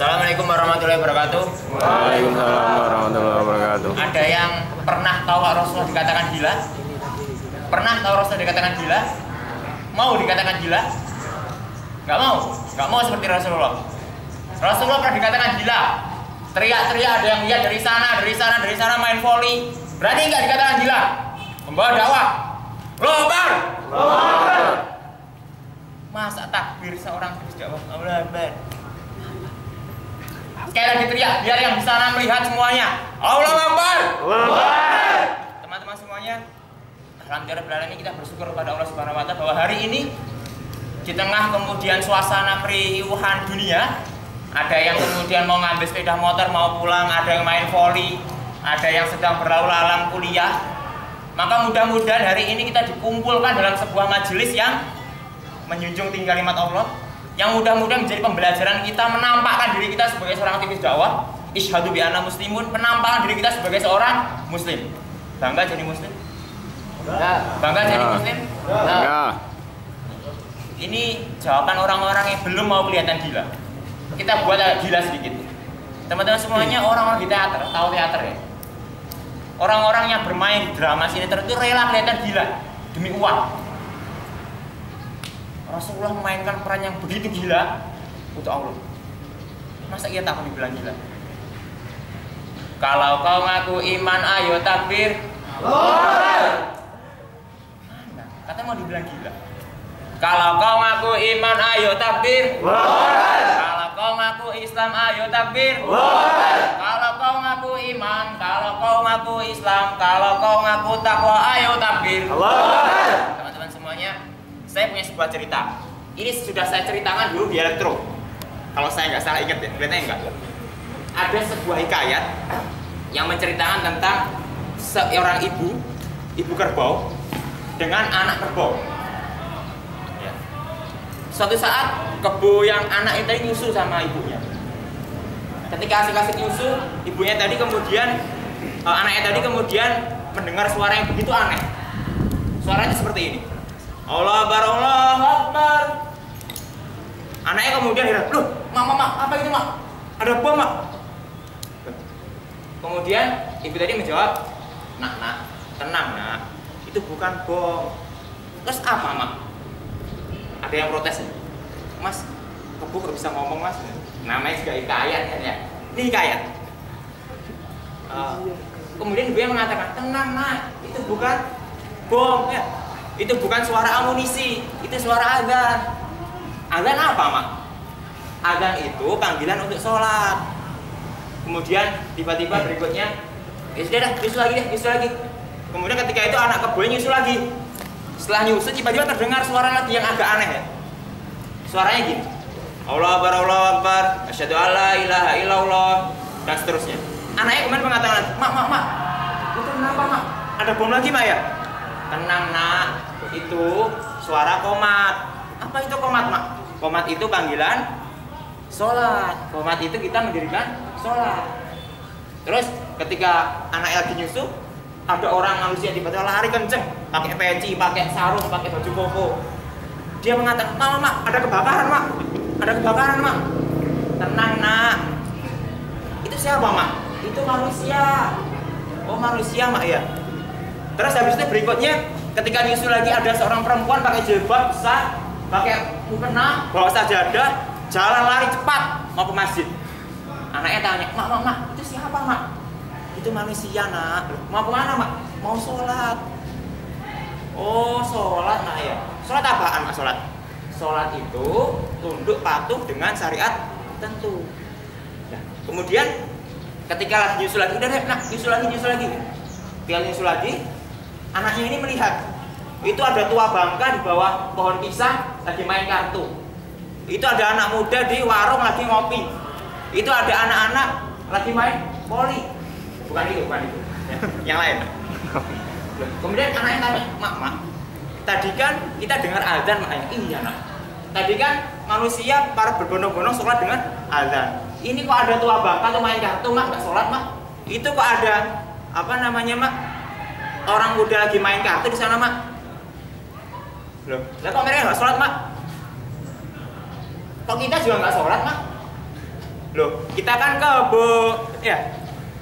Assalamualaikum warahmatullahi wabarakatuh. Waalaikumsalam warahmatullahi wabarakatuh. Ada yang pernah tahu Rasulullah dikatakan gila? Pernah tahu Rasulullah dikatakan gila? Mau dikatakan gila? Gak mau? Gak mau seperti Rasulullah. Rasulullah pernah dikatakan gila. Teriak-teriak, ada yang lihat dari sana main volley. Berarti nggak dikatakan gila. Membawa dakwah. Allahu Akbar. Allahu Akbar. Masa takbir seorang terus dakwah Allahu Akbar. Sekali lagi teriak biar yang di sana melihat semuanya. Allahu Akbar. Allahu Akbar. Teman-teman semuanya, alhamdulillah ini kita bersyukur kepada Allah Subhanahu wa taala bahwa hari ini di tengah kemudian suasana keriuhan dunia, ada yang kemudian mau ngambil sepeda motor mau pulang, ada yang main volley, ada yang sedang berlalu lalang kuliah. Maka mudah-mudahan hari ini kita dikumpulkan dalam sebuah majelis yang menjunjung tinggi kalimat Allah, yang mudah-mudahan menjadi pembelajaran kita menampakkan diri kita sebagai seorang aktivis dakwah. Isyhadu bi anna muslimun, penampakan diri kita sebagai seorang muslim. Bangga jadi muslim? Bangga jadi muslim? Ya. Ini jawaban orang-orang yang belum mau kelihatan gila. Kita buat gila sedikit. Teman-teman semuanya, orang-orang di teater, tahu teater ya? Orang-orang yang bermain di drama sinetron itu rela kelihatan gila demi uang. Rasulullah memainkan peran yang begitu gila untuk Allah. Masa ia takut dibilang gila? Kalau kau ngaku iman, ayo takbir. Mana? Katanya mau dibilang gila. Kalau kau ngaku iman, ayo takbir. Kalau kau ngaku Islam, ayo takbir. Kalau kau ngaku iman, kalau kau ngaku Islam, kalau kau ngaku takwa, ayo takbir. Teman-teman semuanya, saya punya sebuah cerita. Ini sudah saya ceritakan dulu di Elektro. Kalau saya nggak salah ingat ya, kelihatannya enggak. Ada sebuah hikayat yang menceritakan tentang seorang ibu kerbau dengan anak kerbau. Suatu saat kebo yang anak itu nyusu sama ibunya. Ketika asik-asik nyusu, ibunya tadi kemudian anaknya tadi kemudian mendengar suara yang begitu aneh. Suaranya seperti ini. Allah Akbar, Allahu Akbar. Anaknya kemudian heran, "Loh, Mak, apa itu, Mak? Ada bom, Mak?" Kemudian ibu tadi menjawab, Nak, tenang, Nak. Itu bukan bom." "Terus apa, Mak?" Ada yang protes, "Mas, kebo kok bisa ngomong, Mas?" Namanya juga hikayat kan ya. Ini hikayat. Kemudian ibunya mengatakan, "Tenang, Nak, itu bukan bom ya. Itu bukan suara amunisi, itu suara azan." Azan apa, Mak? Azan itu panggilan untuk sholat. Kemudian tiba-tiba berikutnya, ya sudah dah, nyusul lagi. Kemudian ketika itu anak kebonya nyusul lagi. Setelah nyusul tiba-tiba terdengar suara lagi yang agak aneh ya. Suaranya gini. Allahu Akbar, Allahu Akbar, asyhadu alla ilaha illallah, dan seterusnya. Anaknya kemudian mengatakan, Mak, itu kenapa, Mak? Ada bom lagi, Mak ya? Tenang, Nak, itu suara qomat. Apa itu qomat, Mak? Qomat itu panggilan sholat. Qomat itu kita mendirikan sholat. Terus ketika anaknya lagi nyusu, ada orang manusia tiba-tiba lari kenceng, pakai peci, pakai sarung, pakai baju koko. Dia mengatakan, Mak, ada kebakaran, Mak. Ada kebakaran, Mak. Tenang, Nak. Itu siapa, Mak? Itu manusia. Oh, manusia, Mak ya. Terus habis itu berikutnya, ketika nyusul lagi ada seorang perempuan pakai jilbab besar, pakai mukena, bawa sajadah, jalan lari cepat mau ke masjid. Anaknya tanya, Mak, itu siapa, Mak? Itu manusia, Nak. Mau kemana, Mak? Mau sholat. Oh, sholat, Nak ya. Sholat apaan, Mak? Sholat itu tunduk patuh dengan syariat tertentu. Nah, kemudian ketika lagi nyusul lagi, udah deh, Nak, nyusul lagi. Tinggal nyusul lagi, anaknya ini melihat itu ada tua bangka di bawah pohon pisang lagi main kartu. Itu ada anak muda di warung lagi ngopi. Itu ada anak-anak lagi main voli. Bukan itu. Ya, yang lain. Kemudian anaknya tanya, Mak, tadi kan kita dengar azan, Mak. Iya, Nak. Tadi kan manusia para berbondong-bondong sholat dengan azan. Ini kok ada tua bangka tuh main kartu, Mak, nggak sholat, Mak. Itu kok ada Mak? Orang muda lagi main kartu di sana, Mak. Loh, lah kok mereka nggak sholat, Mak? Kok kita juga nggak sholat, Mak? Loh, kita kan kebo, ya.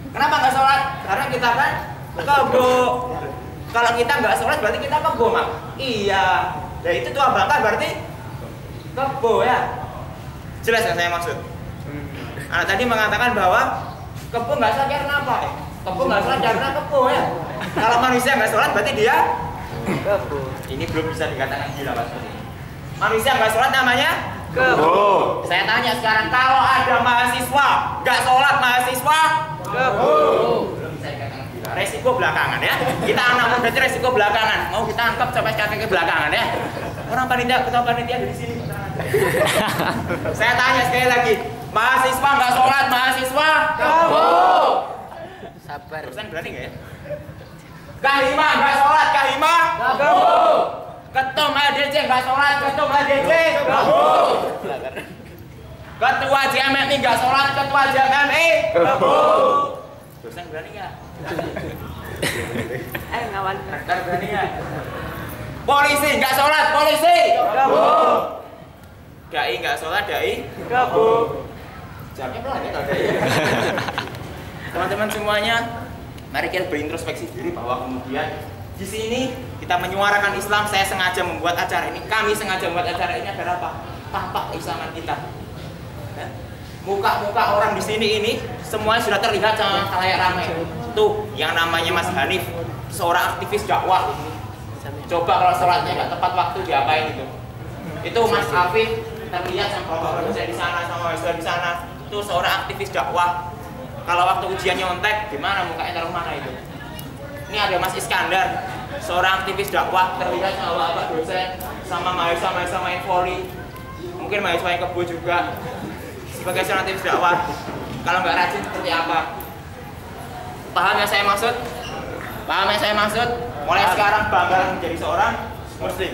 Kenapa nggak sholat? Karena kita kan kebo. Kalau kita nggak sholat berarti kita kebo, Mak. Iya. Ya itu tua bangka berarti kebo ya. Jelas yang saya maksud. Anak tadi mengatakan bahwa kebo nggak sholat karena apa? Kebo nggak sholat karena kebo ya. Kalau manusia nggak sholat berarti dia kebo. Ini belum bisa dikatakan gila Mas. Manusia nggak sholat namanya kebo. Saya tanya sekarang, kalau ada mahasiswa nggak sholat mahasiswa kebo. Belum bisa dikatakan gila. Resiko belakangan ya. Kita anak muda berarti resiko belakangan. Mau kita angkat sampai kaki ke belakangan ya. Orang panitia, ketua panitia di sini. Saya tanya sekali lagi, mahasiswa nggak sholat mahasiswa kebo. Sabar. Terusan berani nggak ya? Kahima nggak sholat kahima kebo. Ketum ADC nggak sholat ketum ADC kebo. Ketua JMMI nggak sholat ketua JMMI kebo. Terusan berani nggak? Ngawal. Berani nggak? Polisi nggak sholat polisi kebo. Dai nggak sholat dai kebo. Jawabnya pelan ya kalau dai. Teman-teman semuanya, mari kita berintrospeksi diri bahwa kemudian di sini kita menyuarakan Islam. Saya sengaja membuat acara ini, kami sengaja membuat acara ini agar apa? Tampak keislaman kita. Muka-muka orang di sini ini semuanya sudah terlihat sama khalayak ramai. Tuh, yang namanya Mas Hanif, seorang aktivis dakwah. Coba kalau sholatnya nggak tepat waktu diapain itu? Itu Mas Afif terlihat sama bapak-bapak saya di sana, sama mahasiswa di sana. Itu seorang aktivis dakwah. Kalau waktu ujian nyontek, gimana mukanya taruh mana itu? Ini ada Mas Iskandar, seorang aktivis dakwah, terlihat sama bapak dosen, sama mahasiswa Infoli, mungkin mahasiswa yang kebo juga, sebagai seorang aktivis dakwah. Kalau nggak rajin seperti apa? Paham yang saya maksud? Paham yang saya maksud? Mulai sekarang bangga menjadi seorang Muslim.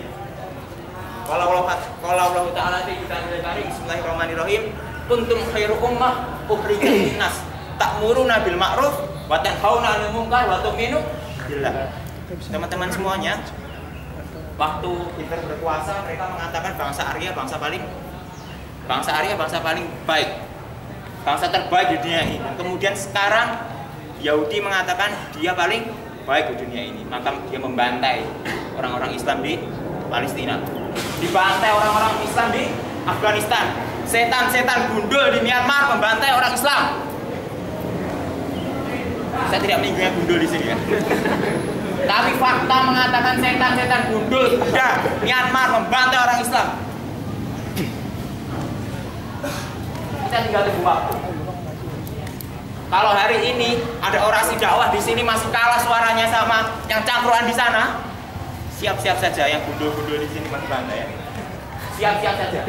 Kalau Allah Taala di kitab Al-Karim, Bismillahirrahmanirrahim, kuntum khairu ummah ukhrijat linnas ta'muruna bil ma'ruf wa tanhauna 'anil munkar wa tu'minu billah. Teman-teman semuanya, waktu Hitler berkuasa mereka mengatakan bangsa Arya bangsa paling baik, bangsa terbaik di dunia ini. Kemudian sekarang Yahudi mengatakan dia paling baik di dunia ini, maka dia membantai orang-orang Islam di Palestina, dibantai orang-orang Islam di Afghanistan. Setan-setan gundul di Myanmar membantai orang Islam. Saya tidak menyinggung gundul di sini ya. Tapi fakta mengatakan setan-setan gundul di Myanmar membantai orang Islam. Kita tinggal tunggu waktu. Kalau hari ini ada orasi dakwah di sini masih kalah suaranya sama yang cangkruan di sana, siap-siap saja yang gundul-gundul di sini masih bantai ya. Siap-siap saja.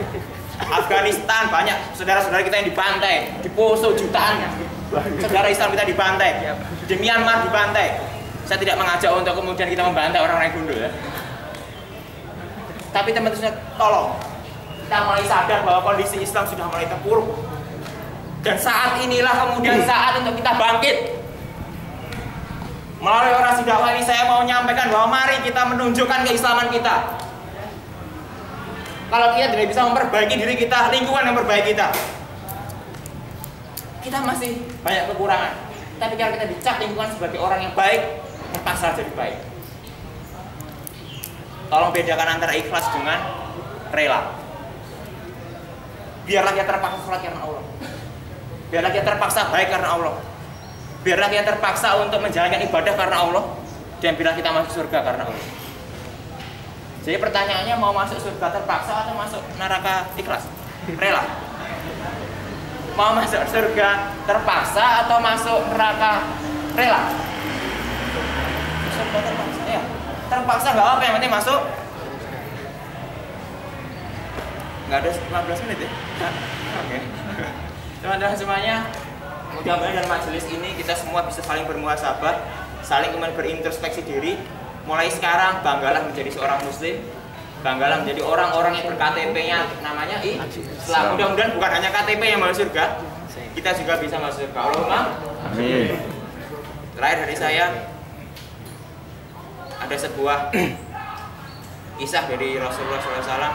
Afghanistan banyak saudara-saudara kita yang dibantai, di Poso jutaan saudara Islam kita dibantai, di Myanmar dibantai. Saya tidak mengajak untuk kemudian kita membantai orang-orang yang gundul ya. Tapi teman-teman tolong, kita mulai sadar bahwa kondisi Islam sudah mulai terpuruk. Dan saat inilah kemudian saat untuk kita bangkit. Melalui orasi dakwah ini saya mau menyampaikan bahwa mari kita menunjukkan keislaman kita. Kalau kita tidak bisa memperbaiki diri kita, lingkungan yang memperbaiki kita. Kita masih banyak kekurangan. Tapi kalau kita dicap lingkungan sebagai orang yang baik, terpaksa jadi baik. Tolong bedakan antara ikhlas dengan rela. Biarlah kita terpaksa sholat karena Allah. Biarlah kita terpaksa baik karena Allah. Biarlah kita terpaksa untuk menjalankan ibadah karena Allah. Dan biarlah kita masuk surga karena Allah. Jadi pertanyaannya, mau masuk surga terpaksa atau masuk neraka ikhlas? Rela. Mau masuk surga terpaksa atau masuk neraka rela? Surga terpaksa ya. Terpaksa nggak apa, yang penting masuk. Nggak ada 15 menit ya? Oke. Teman-teman semuanya, mudah-mudahan dalam majelis ini kita semua bisa saling bermuhasabah, saling kemudian berintrospeksi diri. Mulai sekarang banggalah menjadi seorang Muslim, banggalah menjadi orang-orang yang ber-KTP-nya namanya Islam. Mudah-mudahan bukan hanya KTP yang masuk surga, kita juga bisa masuk surga. Allahumma amin. Terakhir dari saya, ada sebuah kisah dari Rasulullah SAW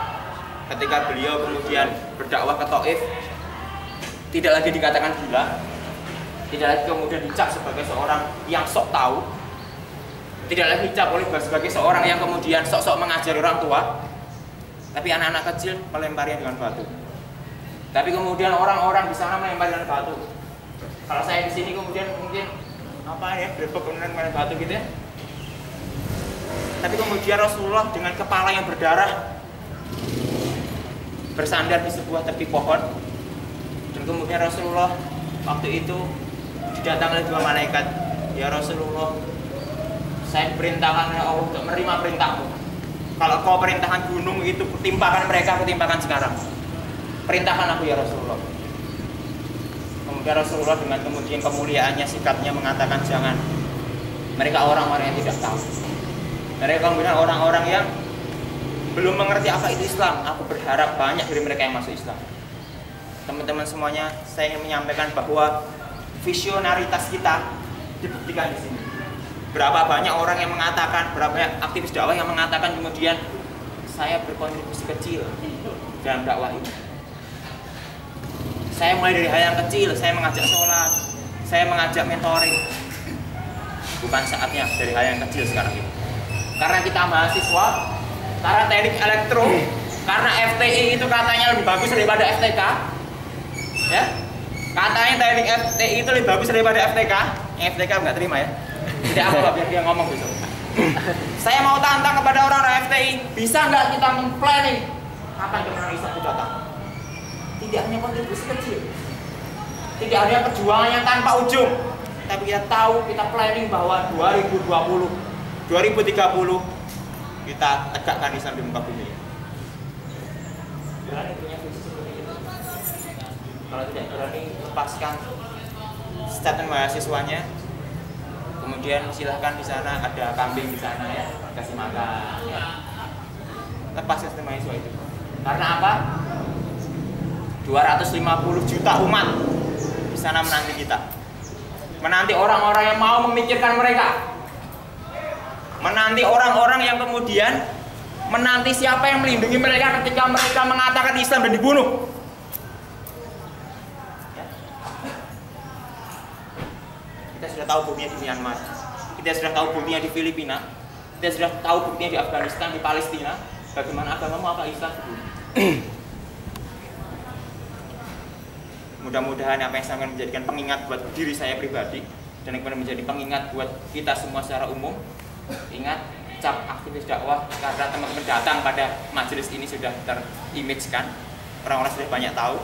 ketika beliau kemudian berdakwah ke Taif. tidak lagi dikatakan gila, tidak lagi kemudian dicap sebagai seorang yang sok tahu, tidak lagi dicap oleh sebagai seorang yang kemudian sok-sok mengajari orang tua, tapi anak-anak kecil melemparinya dengan batu. Tapi kemudian orang-orang di sana melempar dengan batu. Kalau saya di sini kemudian mungkin apa ya, berbek kemudian melempar batu gitu ya. Tapi kemudian Rasulullah dengan kepala yang berdarah bersandar di sebuah tepi pohon, dan kemudian Rasulullah waktu itu didatangi oleh dua malaikat. Ya Rasulullah, saya diperintahkan oleh Allah untuk menerima perintahmu. Kalau kau perintahkan gunung itu timpakan mereka, kutimpakan sekarang. Perintahkan aku ya Rasulullah. Kemudian Rasulullah dengan kemudian kemuliaannya, sikapnya mengatakan jangan. Mereka orang-orang yang tidak tahu. Mereka kemudian orang-orang yang belum mengerti apa itu Islam. Aku berharap banyak dari mereka yang masuk Islam. Teman-teman semuanya, saya ingin menyampaikan bahwa visionaritas kita dibuktikan di sini. Berapa banyak orang yang mengatakan, berapa banyak aktivis dakwah yang mengatakan kemudian saya berkontribusi kecil dalam dakwah ini. Saya mulai dari hal yang kecil, saya mengajak sholat, saya mengajak mentoring. Bukan saatnya dari hal yang kecil sekarang ini. Karena kita mahasiswa, karena teknik elektro, karena FTI itu katanya lebih bagus daripada FTK, ya. Katanya teknik FTI itu lebih bagus daripada FTK. Yang FTK nggak terima ya. Tidak apa-apa, biar dia ngomong besok. Saya mau tantang kepada orang-orang FTI, bisa nggak kita memplanning kapan kemenangan Islam itu datang? Tidak hanya kontribusi kecil, tidak hanya perjuangan yang tanpa ujung, tapi kita tahu, kita planning bahwa 2020 2030 kita tegakkan Islam di muka bumi. Berani punya visi seperti itu? Kalau tidak berani, lepaskan statement mahasiswanya. Kemudian silahkan di sana ada kambing di sana ya, kasih makan. Ya. Lepaskan statement mahasiswa itu. Karena apa? 250 juta umat di sana menanti kita. Menanti orang-orang yang mau memikirkan mereka. Menanti orang-orang yang kemudian menanti siapa yang melindungi mereka ketika mereka mengatakan Islam dan dibunuh. Ya. Kita sudah tahu buktinya di Myanmar, kita sudah tahu buktinya di Filipina, kita sudah tahu buktinya di Afghanistan, di Palestina. Bagaimana agamamu apa Islam dibunuh? Mudah-mudahan apa yang saya akan menjadikan pengingat buat diri saya pribadi dan kemudian menjadi pengingat buat kita semua secara umum. Ingat, cap aktivis dakwah karena teman-teman datang pada majelis ini sudah terimage-kan, orang-orang sudah banyak tahu,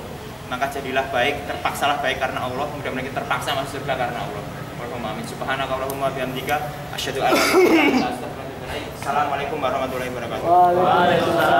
maka jadilah baik, terpaksalah baik karena Allah, mudah-mudahan kita terpaksa masuk surga karena Allah. Allahumma amin. Subhanaka Allahumma bihamdika asyhadu an la ilaha illa anta astaghfiruka wa atubu ilaik. Assalamualaikum warahmatullahi wabarakatuh. Waalaikumsalam.